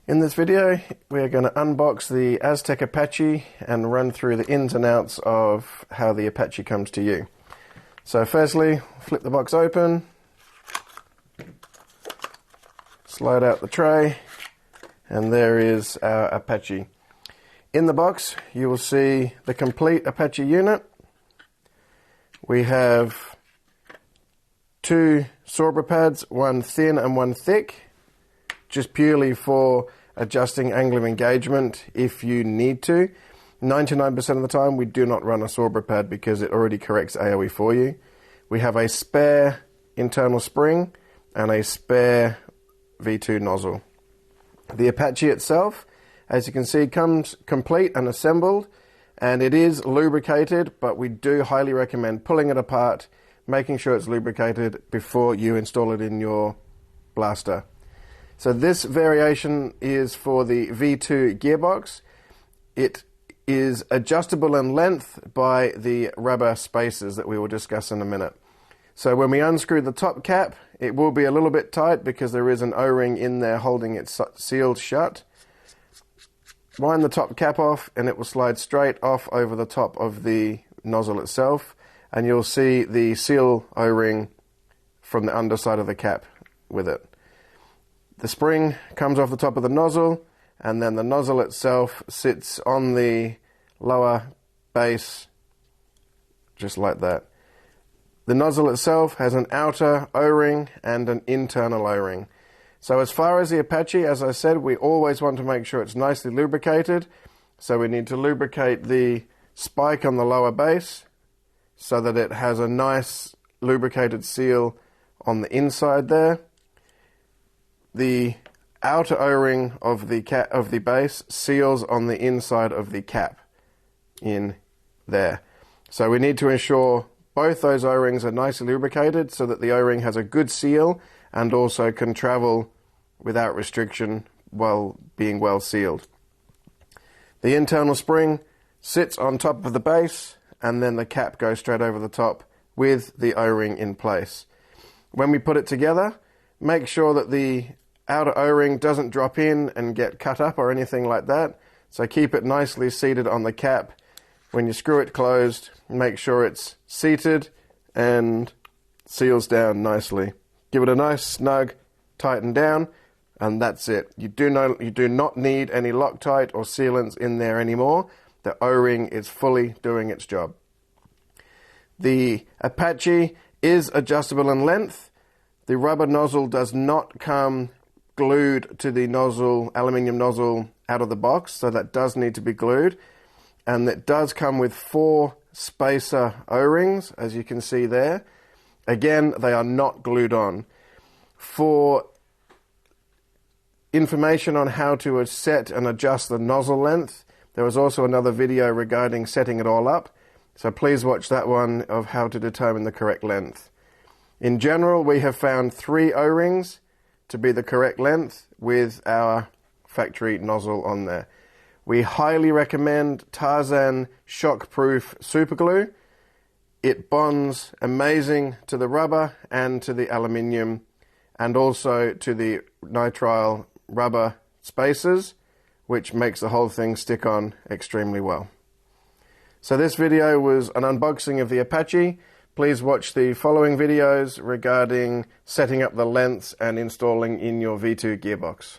In this video, we are going to unbox the Aztech APACHE and run through the ins and outs of how the APACHE comes to you. So firstly, flip the box open, slide out the tray, and there is our APACHE. In the box, you will see the complete APACHE unit. We have two Sorbra pads, one thin and one thick, just purely for adjusting angle of engagement if you need to. 99% of the time we do not run a Sorbra pad because it already corrects AOE for you. We have a spare internal spring and a spare V2 nozzle. The APACHE itself, as you can see, comes complete and assembled, and it is lubricated, but we do highly recommend pulling it apart, making sure it's lubricated before you install it in your blaster. So this variation is for the V2 gearbox. It is adjustable in length by the rubber spacers that we will discuss in a minute. So when we unscrew the top cap, it will be a little bit tight because there is an O-ring in there holding it sealed shut. Wind the top cap off and it will slide straight off over the top of the nozzle itself, and you'll see the seal O-ring from the underside of the cap with it. The spring comes off the top of the nozzle, and then the nozzle itself sits on the lower base, just like that. The nozzle itself has an outer O-ring and an internal O-ring. So as far as the APACHE, as I said, we always want to make sure it's nicely lubricated. So we need to lubricate the spike on the lower base so that it has a nice lubricated seal on the inside there. The outer O-ring of the base seals on the inside of the cap in there. So we need to ensure both those O-rings are nicely lubricated so that the O-ring has a good seal and also can travel without restriction while being well sealed. The internal spring sits on top of the base, and then the cap goes straight over the top with the O-ring in place. When we put it together, make sure that the outer O-ring doesn't drop in and get cut up or anything like that. So keep it nicely seated on the cap. When you screw it closed, make sure it's seated and seals down nicely. Give it a nice snug tighten down, and that's it. You do not need any Loctite or sealants in there anymore. The O-ring is fully doing its job. The APACHE is adjustable in length. The rubber nozzle does not come glued to the nozzle, aluminium nozzle, out of the box, so that does need to be glued. And it does come with 4 spacer O-rings, as you can see there. Again, they are not glued on. For information on how to set and adjust the nozzle length, there was also another video regarding setting it all up, so please watch that one of how to determine the correct length. In general, we have found 3 O-rings to be the correct length with our factory nozzle on there. We highly recommend Tarzan shockproof superglue. It bonds amazing to the rubber and to the aluminium, and also to the nitrile rubber spacers, which makes the whole thing stick on extremely well. So this video was an unboxing of the APACHE. Please watch the following videos regarding setting up the lengths and installing in your V2 gearbox.